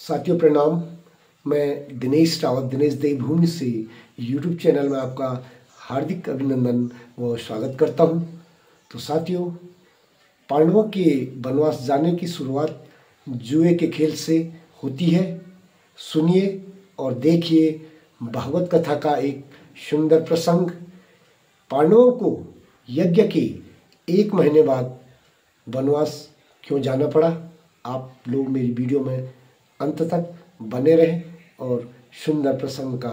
साथियों प्रणाम। मैं दिनेश रावत दिनेश देवभूमि से यूट्यूब चैनल में आपका हार्दिक अभिनंदन व स्वागत करता हूं। तो साथियों, पांडवों के वनवास जाने की शुरुआत जुए के खेल से होती है। सुनिए और देखिए भागवत कथा का एक सुंदर प्रसंग। पांडवों को यज्ञ के 1 महीने बाद वनवास क्यों जाना पड़ा, आप लोग मेरी वीडियो में अंत तक बने रहें और सुंदर प्रसंग का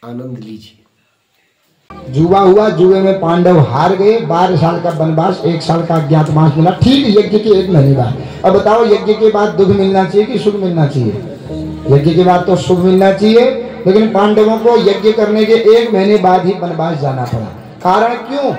आनंद लीजिए। जुआ हुआ, जुए में पांडव हार गए। 12 साल का वनवास, 1 साल का अज्ञातवास मिला, ठीक यज्ञ के 1 महीने बाद। अब बताओ, यज्ञ के बाद दुख मिलना चाहिए कि सुख मिलना चाहिए? यज्ञ के बाद तो सुख मिलना चाहिए, लेकिन पांडवों को यज्ञ करने के 1 महीने बाद ही वनवास जाना पड़ा। कारण क्यों?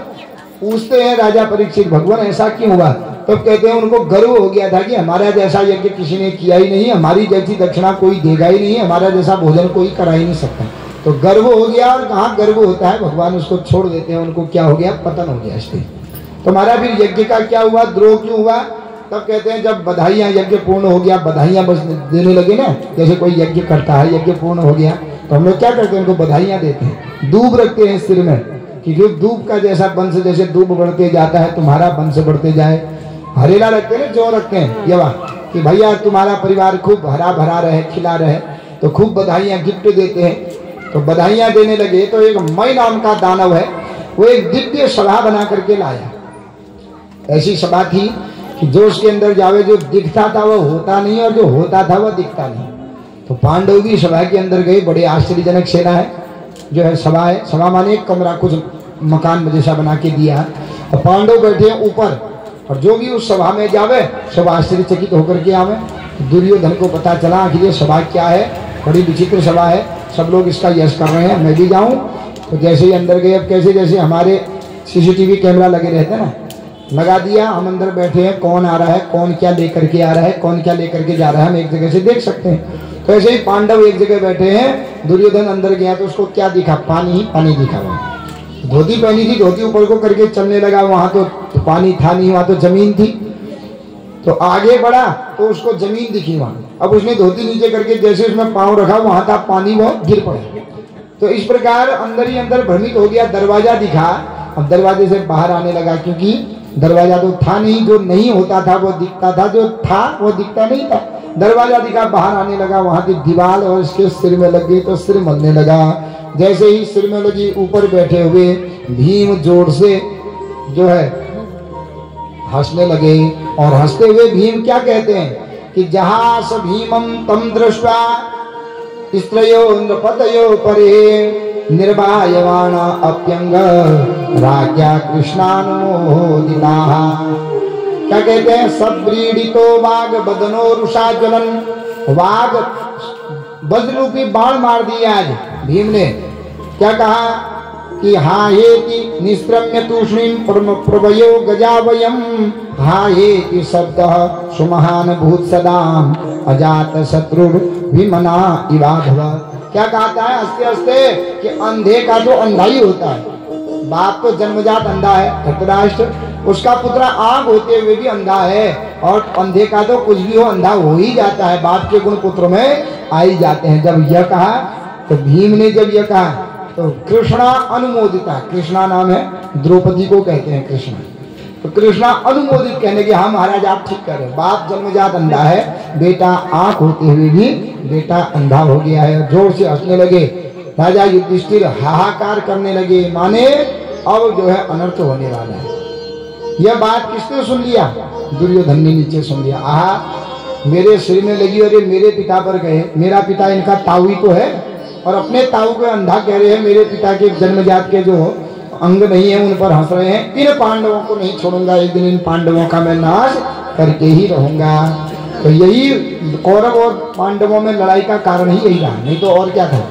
पूछते हैं राजा परीक्षित, भगवान ऐसा क्यों हुआ? तब कहते हैं उनको गर्व हो गया था कि हमारा जैसा यज्ञ किसी ने किया ही नहीं, हमारी जैसी दक्षिणा कोई देगा ही नहीं, हमारा जैसा भोजन कोई करा ही नहीं सकता। तो गर्व हो गया, और कहाँ गर्व होता है, भगवान उसको छोड़ देते हैं। उनको क्या हो गया? पतन हो गया। इसलिए तुम्हारा फिर यज्ञ का क्या हुआ? द्रोह क्यों हुआ? तब कहते हैं जब बधाइयाँ, यज्ञ पूर्ण हो गया, बधाइयाँ बस देने लगे ना। जैसे कोई यज्ञ करता है, यज्ञ पूर्ण हो गया तो हम लोग क्या करते हैं? उनको बधाइयाँ देते हैं, दूब रखते हैं सिर में कि जो दूब का जैसा वंश, जैसे दूब बढ़ते जाता है तुम्हारा वंश बढ़ते जाए। हरेला रखते हैं, जो रखते हैं ये बात कि भैया तुम्हारा परिवार खूब हरा भरा रहे, खिला रहे, तो खूब बधाइयाँ गिफ्ट देते हैं। तो बधाइयाँ देने लगे तो एक मई नाम का दानव है, वो एक दिव्य सभा बना करके लाया। ऐसी सभा थी कि जो उसके अंदर जावे, जो दिखता था वो होता नहीं, और जो होता था वो दिखता नहीं। तो पांडव की सभा के अंदर गए। बड़े आश्चर्यजनक सेना है, जो है सभा है। सभा माने एक कमरा, कुछ मकान जैसा बना के दिया, और पांडव बैठे हैं ऊपर, और जो भी उस सभा में जावे सब आश्चर्यचकित होकर के आवे। दुर्योधन को पता चला कि ये सभा क्या है, बड़ी विचित्र सभा है, सब लोग इसका यश कर रहे हैं, मैं भी जाऊं। तो जैसे ही अंदर गए, अब कैसे जैसे हमारे सीसीटीवी कैमरा लगे रहते ना, लगा दिया। हम अंदर बैठे हैं, कौन आ रहा है, कौन क्या लेकर के आ रहा है, कौन क्या लेकर के जा रहा है, हम एक जगह से देख सकते हैं। तो ऐसे ही पांडव एक जगह बैठे हैं, दुर्योधन अंदर गया तो उसको क्या दिखा? पानी ही पानी दिखा। वहाँ धोती पहनी थी, धोती ऊपर को करके चलने लगा। वहां तो पानी था नहीं, वहां तो जमीन थी। तो आगे बढ़ा तो उसको जमीन दिखी वहां। अब उसने धोती नीचे करके जैसे उसमें पांव रखा, वहां था पानी, वो गिर पड़ा। तो इस प्रकार अंदर ही अंदर भ्रमित हो गया। दरवाजा दिखा, अब दरवाजे से बाहर आने लगा, क्योंकि दरवाजा तो था नहीं, जो नहीं होता था वो दिखता था, जो था वो दिखता नहीं था। दरवाजा दिखा, बाहर आने लगा, वहां की दीवार और उसके सिर में लग गई, तो सिर मलने लगा। जैसे ही सिर में लगी, ऊपर बैठे हुए भीम जोर से जो है हंसने लगे। और हंसते हुए भीम क्या कहते हैं कि जहां स भीमम तम दृष्ट्वा स्त्रयो नृपतयो परे निर्वायवाण अप्यंग राज्ञा कृष्णानुमोदिता। क्या कहते हैं? सब्रीडितो वाग बदनो रुषा ज्वलन। वाग वज्ररूपी बाण मार दिया आज भीम ने। क्या कहा कि हा हेति निस्त्रम्य तूष्णीम प्रभयो गजावयम, हा हेति शब्द सुमहान भूत सदाम अजात शत्रु विमना इवाधव। क्या कहता है हंसते हंसते कि अंधे का तो अंधा ही होता है। बाप तो जन्मजात अंधा है, धृतराष्ट्र, उसका पुत्र आंख होते हुए भी अंधा है, और अंधे का तो कुछ भी हो अंधा हो ही जाता है, बाप के गुण पुत्र में आ ही जाते हैं। जब यह कहा तो भीम ने जब यह कहा तो कृष्णा अनुमोदिता, कृष्णा नाम है, द्रौपदी को कहते हैं कृष्णा, तो कृष्णा अनुमोदित कहने के हाँ महाराज आप ठीक कर रहे, बाप जन्मजात अंधा है, बेटा आंख होते हुए भी बेटा अंधा हो गया है। जोर से हंसने लगे। राजा युधिष्ठिर हाहाकार करने लगे, माने अब जो है अनर्थ होने वाला है। यह बात किसने सुन लिया? दुर्योधन ने नीचे सुन लिया। आहा, मेरे सिर में लगी, अरे मेरे पिता पर गए, मेरा पिता इनका ताऊ ही तो है, और अपने ताऊ को अंधा कह रहे हैं। मेरे पिता के जन्मजात के जो अंग नहीं है उन पर हंस रहे हैं। इन पांडवों को नहीं छोड़ूंगा, एक दिन इन पांडवों का मैं नाश करके ही रहूंगा। तो यही कौरव और पांडवों में लड़ाई का कारण ही यही रहा, नहीं तो और क्या था।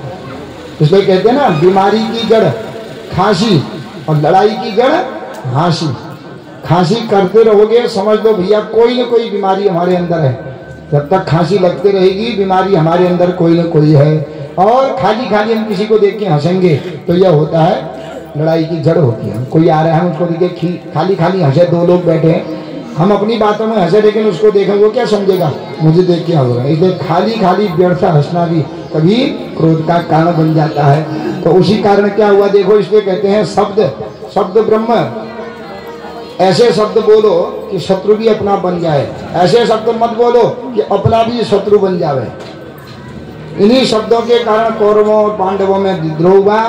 इसलिए कहते हैं ना, बीमारी की जड़ खांसी और लड़ाई की जड़ हाँसी। खांसी करते रहोगे, समझ लो भैया कोई ना कोई बीमारी हमारे अंदर है। जब तक खांसी लगती रहेगी, बीमारी हमारे अंदर कोई ना कोई है। और खाली खाली हम किसी को देख के हंसेंगे तो यह होता है लड़ाई की जड़ होती है। कोई आ रहा है, उसको देखे खाली खाली हंसे, 2 लोग बैठे हैं, हम अपनी बातों में हंसे लेकिन उसको देखें वो क्या समझेगा, मुझे देख के हो रहा है। इसलिए खाली खाली व्यर्थ हंसना भी कभी क्रोध का कारण बन जाता है। तो उसी कारण क्या हुआ देखो, इसलिए कहते हैं शब्द ब्रह्म। ऐसे शब्द बोलो कि शत्रु भी अपना बन जाए, ऐसे शब्द मत बोलो कि अपना भी शत्रु बन जाए। इन्हीं शब्दों के कारण कौरवों और पांडवों में विद्रोह हुआ।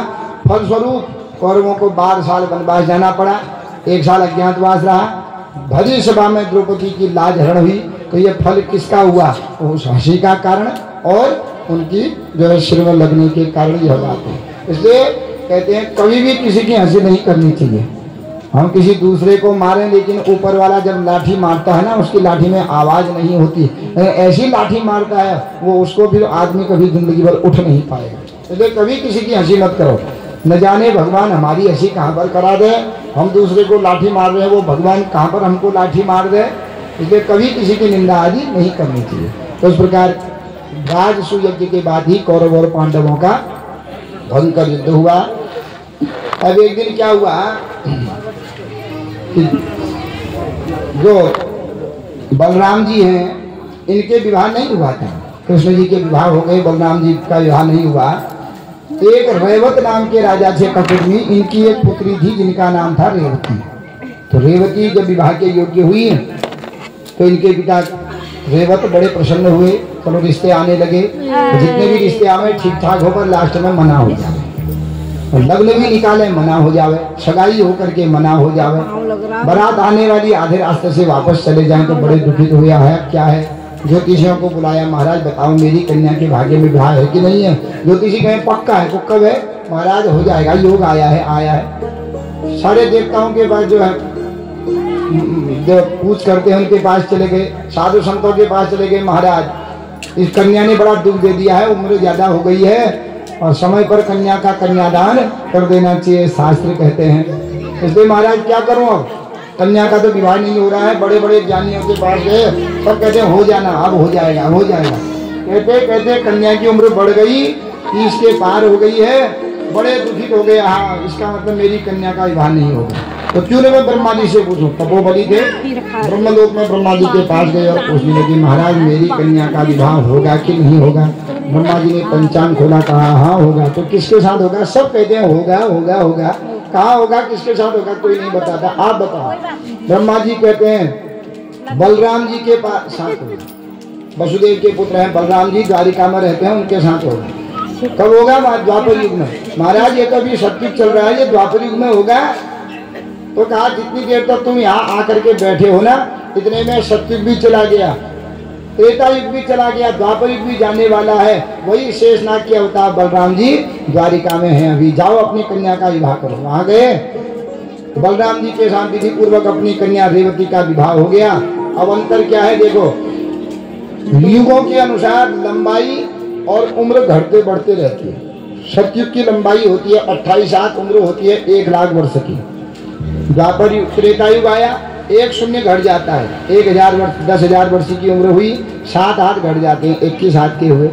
फलस्वरूप कौरवों को 12 साल वनवास जाना पड़ा, 1 साल अज्ञातवास रहा। भरी सभा में द्रौपदी की लाज हरण हुई। तो ये फल किसका हुआ, उस हंसी का कारण और उनकी जो है सिर में लगने के कारण यह बात है। इसलिए कहते हैं कभी भी किसी की हंसी नहीं करनी चाहिए। हम किसी दूसरे को मारें लेकिन ऊपर वाला जब लाठी मारता है ना, उसकी लाठी में आवाज नहीं होती, ऐसी लाठी मारता है वो, उसको फिर आदमी कभी जिंदगी भर उठ नहीं पाएगा। इसलिए कभी किसी की हंसी मत करो। न जाने भगवान हमारी हंसी कहाँ पर करा दे, हम दूसरे को लाठी मार रहे हैं, वो भगवान कहाँ पर हमको लाठी मार दे। इसलिए कभी किसी की निंदा आदि नहीं करनी चाहिए। तो इस प्रकार राजसूय यज्ञ के बाद ही कौरव और पांडवों का भयंकर युद्ध हुआ। अब एक दिन क्या हुआ कि जो बलराम जी हैं इनके विवाह नहीं हुआ था। कृष्ण जी के विवाह हो गए, बलराम जी का विवाह नहीं हुआ। एक रेवत नाम के राजा थे कपिल में, इनकी एक पुत्री थी जिनका नाम था रेवती। तो रेवती जब विवाह के योग्य हुई तो इनके पिता रेवत बड़े प्रसन्न हुए। चलो रिश्ते आने लगे, तो जितने भी रिश्ते आवे ठीक ठाक होकर लास्ट में मना हो जावे, लग्न भी निकाले मना हो जावे, सगाई होकर के मना हो जावे, बारात आने वाली आधे रास्ते से वापस चले जाएं तो बड़े दुखित हुए। है क्या है, ज्योतिषियों को बुलाया, महाराज बताओ मेरी कन्या के भाग्य में विवाह है कि नहीं है। ज्योतिषी कहें पक्का है, तो कब है, महाराज हो जाएगा, योग आया है। सारे देवताओं के पास जो है जो पूछ करते हैं उनके पास चले गए, साधु संतों के पास चले गए, महाराज इस कन्या ने बड़ा दुख दे दिया है, उम्र ज्यादा हो गई है और समय पर कन्या का कन्यादान कर देना चाहिए, शास्त्र कहते हैं। इसलिए महाराज क्या करूं, अब कन्या का तो विवाह नहीं हो रहा है। बड़े बड़े ज्ञानियों के पास गए, सब कहते हैं हो जाना, अब हो जाएगा हो जाएगा। कहते कहते कन्या की उम्र बढ़ गई, 30 के पार हो गई है, बड़े दुखित हो गए। हाँ, इसका मतलब मेरी कन्या का विवाह नहीं होगा। तो क्यों न मैं ब्रह्मा जी से पूछूं। तपोबली थे, ब्रह्मलोक में ब्रह्मा जी के पास गए और पूछने लगे, महाराज मेरी कन्या का विवाह होगा कि नहीं होगा। ब्रह्मा जी ने पंचांग खोला, कहा हाँ होगा। तो किसके साथ होगा, सब कहते हैं होगा होगा होगा। कहाँ होगा, किसके साथ होगा, कोई नहीं बताता, आप बताओ। ब्रह्मा जी कहते हैं बलराम जी के पास साथ होगा। वसुदेव के पुत्र हैं बलराम जी, द्वारिका में रहते हैं, उनके साथ होगा। कब होगा, द्वापर युग में। महाराज ये तो अभी सत्युग चल रहा है, ये द्वापर युग में होगा। तो कहा जितनी देर तक तुम यहाँ आकर के बैठे हो ना, इतने में सत्युग भी चला गया, त्रेता युग भी चला गया, द्वापर युग भी जाने वाला है। वही शेषनाग के अवतार बलराम जी द्वारिका में हैं अभी, जाओ अपनी कन्या का विवाह करो। वहां गए, बलराम जी के साथ विधि पूर्वक अपनी कन्या रेवती का विवाह हो गया। अब अंतर क्या है देखो, युगों के अनुसार लंबाई और उम्र घटते बढ़ते रहती है। सतयुग की लंबाई होती है 28 हाथ, उम्र होती है 1 लाख वर्ष की। द्वापर युग, त्रेता युग आया, 1 शून्य घट जाता है, 1000 वर्ष, 10,000 वर्ष की उम्र हुई, 7 हाथ घट जाते हैं, 21 हाथ के हुए।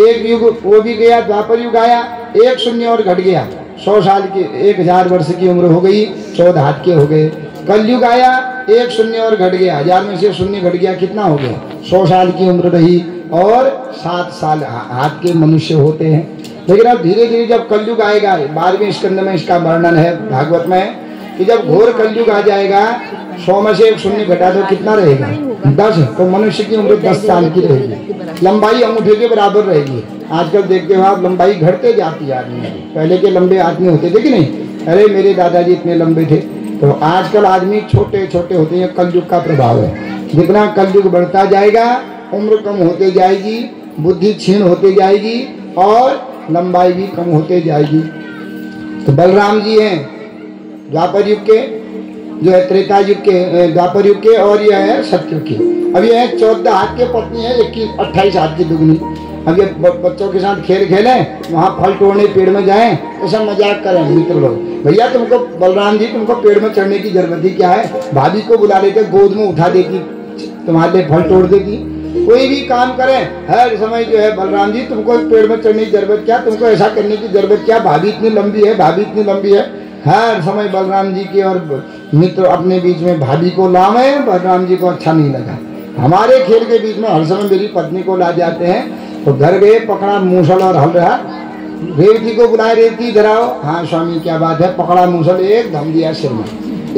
एक युग वो भी गया, द्वापर युग आया, 1 शून्य और घट गया, 100 साल की, 1000 वर्ष की उम्र हो गई, 14 हाथ के हो गए। कलयुग आया, 1 शून्य और घट गया, 1000 में से शून्य घट गया, कितना हो गया, 100 साल की उम्र रही और 7 साल हाथ के मनुष्य होते हैं। लेकिन अब धीरे धीरे जब कलयुग आएगा, 12वें स्कंद में इसका वर्णन है भागवत में, कि जब घोर कलयुग आ जाएगा, 100 में से 1 शून्य घटा दो, कितना रहेगा, 10। तो मनुष्य की उम्र 10 साल की रहेगी, लंबाई अंगूठे के बराबर रहेगी। आजकल देखते हो आप, लंबाई घटते जाती है आदमी। पहले के लंबे आदमी होते थे कि नहीं, अरे मेरे दादाजी इतने लंबे थे। तो आजकल आदमी छोटे छोटे होते हैं, कलयुग का प्रभाव है। जितना कलयुग बढ़ता जाएगा, उम्र कम होते जाएगी, बुद्धि क्षीण होते जाएगी और लंबाई भी कम होते जाएगी। तो बलराम जी हैं द्वापर युग के, जो है त्रेता युग के, द्वापर युग के, और यह है सतयुग के। अब ये 14 हाथ के पत्नी है, 28 हाथ की दुगनी। अब ये बच्चों के साथ खेल खेलें, वहाँ फल तोड़ने पेड़ में जाएं, ऐसा मजाक करें मित्र लोग, भैया तुमको बलराम जी तुमको पेड़ में चढ़ने की जरूरत ही क्या है, भाभी को बुला लेते, गोद में उठा देती, तुम्हारे लिए फल तोड़ देती। कोई भी काम करें हर समय जो है, बलराम जी तुमको पेड़ में चढ़ने की जरूरत क्या, तुमको ऐसा करने की जरूरत क्या, भाभी इतनी लंबी है, भाभी इतनी लंबी है। हर समय बलराम जी के और मित्र अपने बीच में भाभी को लावे, बलराम जी को अच्छा नहीं लगा। हमारे खेल के बीच में हर समय मेरी पत्नी को ला जाते हैं। तो घर गए, पकड़ा मूसल और हल रहा, रेवती को बुलाए, रेवती इधर आओ। हाँ स्वामी क्या बात है? पकड़ा मूसल, एक धम दिया सिर में।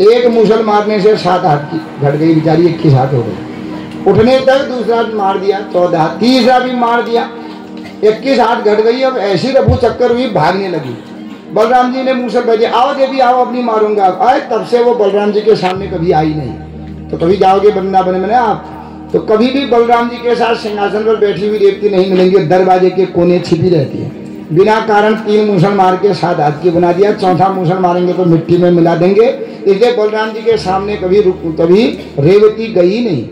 एक मूसल मारने से 7 हाथ की घट गई बेचारी, 21 हाथ हो गई। उठने तक दूसरा मार दिया 14 हाथ, तीसरा भी मार दिया 21 हाथ घट गई। अब ऐसी रफू चक्कर हुई, भागने लगी। बलराम जी ने मूसल बजे, आओ देवी आओ, अपनी मारूंगा। आए तब से वो बलराम जी के सामने कभी आई नहीं। तो कभी जाओगे वृंदावन में आप, तो कभी भी बलराम जी के साथ सिंहासन पर बैठी हुई रेवती नहीं मिलेंगी। दरवाजे के कोने छिपी रहती है। बिना कारण 3 मूसल मार के 7 हाथ की बना दिया। चौथा मूसल मारेंगे तो मिट्टी में मिला देंगे। इसलिए बलराम जी के सामने कभी रेवती गई नहीं।